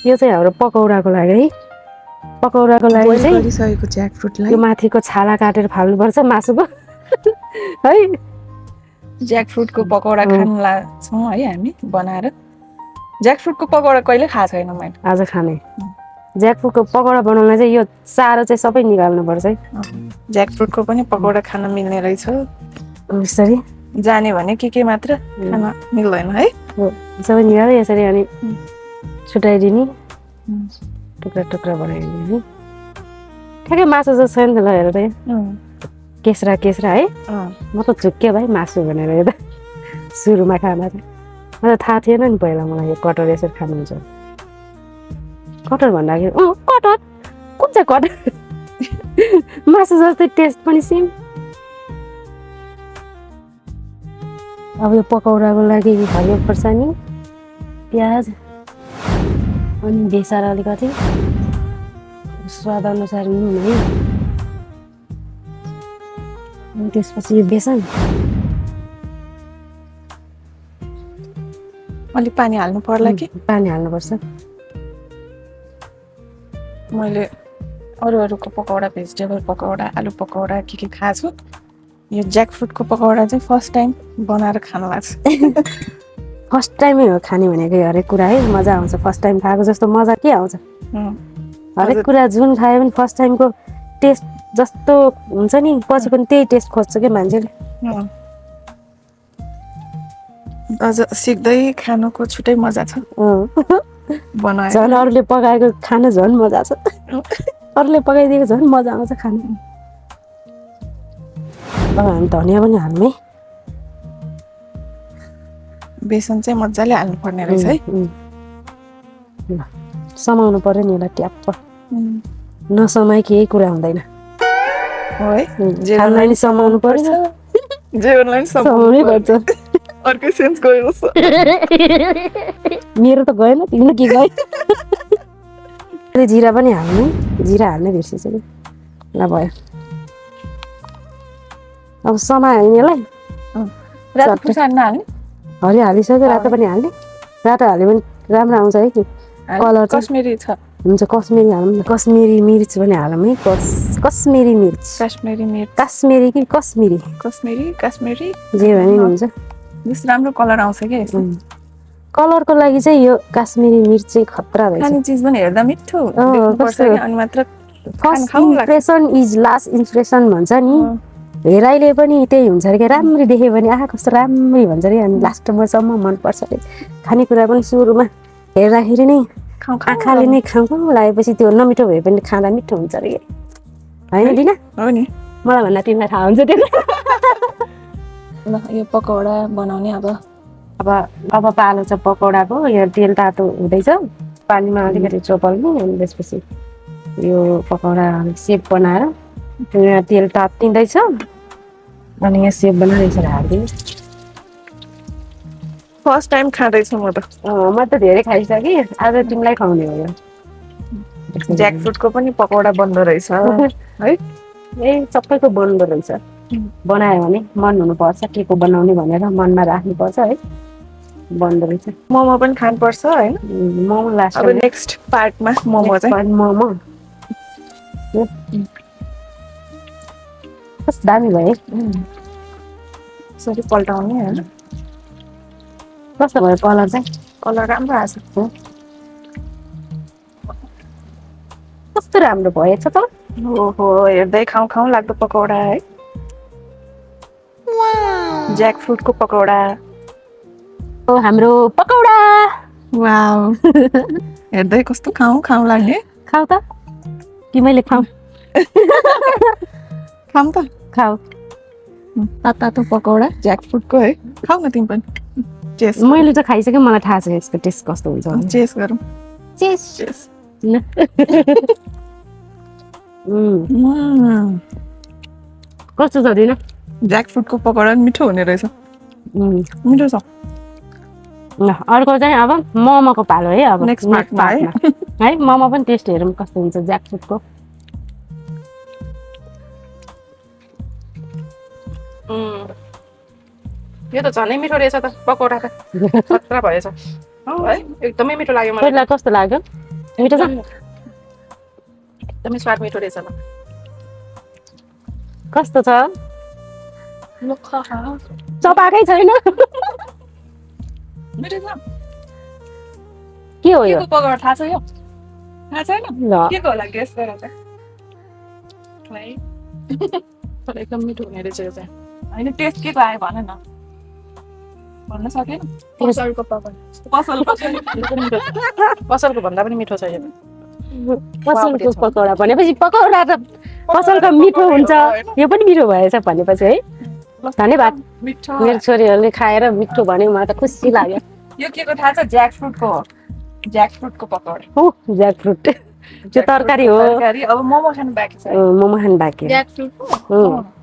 यो चाहिँ हाम्रो पकौडाको लागि है पकौडाको लागि चाहिँ गरिसकेको ज्याकफ्रुटलाई यो माथिको छाला काटेर फाल्नुपर्छ मासुको है ज्याकफ्रुटको पकौडा खान लाग्छौँ है हामी बनाएर ज्याकफ्रुटको पकौडा कहिले खाएको छैन मैले आज खाने ज्याकफ्रुटको पकौडा बनाउन चाहिँ यो चारो चाहिँ सबै निकाल्नुपर्छ है ज्याकफ्रुटको पनि पकौडा खान मिल्ने रहेछ यसरी जाने भने के मात्र खान मिल्दैन है सबै निकाल्यो यसरी अनि छुट्याइदिने टुक्रा टुक्रा बनाइदिने है ठ्याक्कै मासु जस्तो छ नि त ल हेर त केस्रा केस्रा है म त झुक्के भाइ मासु भनेर हेर्दा सुरुमा खाना चाहिँ मलाई थाहा थिएन नि पहिला मलाई यो कटर यसरी खानुहुन्छ कटर भन्दाखेरि कटर कुन चाहिँ कटर मासु जस्तै टेस्ट पनि सेम अब यो पकौडाको लागि हरियो खोर्सानी प्याज अनि बेसार अलिकति स्वाद अनुसार नुन है अनि त्यसपछि यो बेसन अलिक पानी हाल्नु पर्ला कि पानी हाल्नुपर्छ मैले अरूको पकौडा भेजिटेबल पकौडा आलु पकौडा के खाएको छु यो ज्याकफ्रुटको पकौडा चाहिँ फर्स्ट टाइम बनाएर खान लाग्छ फर्स्ट टाइमै हो खाने भनेको हरेक कुरा है मजा आउँछ फर्स्ट टाइम खाएको जस्तो मजा के आउँछ हरेक कुरा जुन खायो भने फर्स्ट टाइमको टेस्ट जस्तो हुन्छ नि पछि पनि त्यही टेस्ट खोज्छ क्या मान्छेले अझ सिक्दै खानुको छुट्टै मजा छ बनाएर झन् अरूले पकाएको खान झन् मजा छ अरूले पकाइदिएको झन् मजा आउँछ खानु अब हामी धनियाँ पनि हाल्ने बेसन चाहिँ मजाले हाल्नु पर्ने रहेछ है समाउनु पर्यो नि यसलाई ट्याप्प नसमाइ केही कुरा हुँदैन है समाउनु पर्छ जीवनलाई समाउनै पर्छ अर्कै सेन्स गयो मेरो त गएन तिम्रो के गयो जिरा पनि हाल्ने जिरा हाल्ने बिर्सिसक्यो ल भयो अब समायो यसलाई हरियो हालिसक्यो रातो पनि हाल्ने रातो हाल्यो भने राम्रो आउँछ है कि कलर कश्मिरी छ हुन्छ कश्मिरी हालौँ न कश्मिरी मिर्च पनि हालौँ है कश्मिरी मिर्च काश्मिरी कि कश्मिरी जे भने नि हुन्छ राम्रो कलर आउँछ क्या यसमा कलरको लागि चाहिँ यो काश्मिरी मिर्च चाहिँ खतरा रहेछ खाने चिज पनि हेर्दा मिठो देख्नुपर्छ अनि मात्र first impression is last impression भन्छ नि हेराइले पनि त्यही हुन्छ अरे क्या राम्ररी देख्यो भने आहा कस्तो राम्ररी भन्छ अरे अनि लास्टसम्म मनपर्छ अरे खानेकुरा पनि सुरुमा हेर्दाखेरि नै आँखाले नै खाउँ लागेपछि त्यो नमिठो भए पनि खाँदा मिठो हुन्छ अरे होइन दिना हो नि मलाई भन्दा तिमीलाई थाहा हुन्छ त्यो ल यो पकौडा बनाउने अब पालो छ पकौडाको यो तेल तातो हुँदैछ पानीमा अलिकति चोपल्नु अनि त्यसपछि यो पकौडा सेप बनाएर यहाँ तेल तात्तिँदैछ अनि यहाँ सेप बनाएर यसरी हालिदिनु फर्स्ट टाइम खाँदैछु म त धेरै खाइसकेँ आज तिमीलाई खुवाउने हो यो ज्याकफ्रुटको पनि पकौडा बन्द रहेछ है ए सबैको बन्द रहेछ बनायो भने मन हुनुपर्छ के को बनाउने भनेर मनमा राख्नुपर्छ है बन्द रहेछ मोमो पनि खानुपर्छ होइन मोमो लास्ट अब नेक्स्ट पार्टमा मोमो चाहिँ मोमो कस्तो दामी भयो यसरी पल्टाउने होइन कस्तो भयो कलर चाहिँ कलर राम्रो आएको छ कस्तो राम्रो भएछ त ओहो हेर्दै खाउँ लाग्दो पकौडा है ज्याकफ्रुटको पकौडा हाम्रो पकौडा वाउ हेर्दै कस्तो खाउँ लाग्ने खाऊ त तिमीले खाऊ खाउँ त खाऊ तातो पकौडा ज्याकफ्रुटको है खाऊ न तिमी पनि टेस्ट मैले त खाइसकेँ मलाई थाहा छ यसको टेस्ट कस्तो हुन्छ टेस्ट गरौँ कस्तो छ दिन ज्याकफ्रुटको पकौडा मिठो हुने रहेछ मिठो छ अर्को चाहिँ अब मोमोको पालो है अब नेक्स्ट पार्टमा है मोमो पनि टेस्ट हेरौँ कस्तो हुन्छ ज्याकफ्रुटको यो त झनै मिठो रहेछ त पकौडा त खतरा भएछ है एकदमै मिठो लाग्यो मलाई कस्तो लाग्यो मिठो छ एकदमै स्वाद मिठो रहेछ ल कस्तो छ लखा चपाकै छैन मिठो छ के हो यो के को पकौडा थाहा छ यो थाहा छैन ल के को होला गेस गर त है तर एकदम मिठो हुने रहेछ यो चाहिँ होइन टेस्ट के को आयो भन न भन्न सकेन पसलको पकौडा पसलको भन्दा पनि मिठो छ यो पसलको पकौडा भनेपछि पकौडा त पसलको मिठो हुन्छ यो पनि मिठो भएछ भनेपछि है धन्यवाद मिठो मेरो छोरीहरूले खाएर मिठो भन्यो मलाई त खुसी लाग्यो यो के को थाहा छ ज्याकफ्रुटको पकौडा हो ज्याकफ्रुट त्यो तरकारी हो तरकारी अब मोमो खानु बाँकी छ मोमो खानु बाँकी ज्याकफ्रुट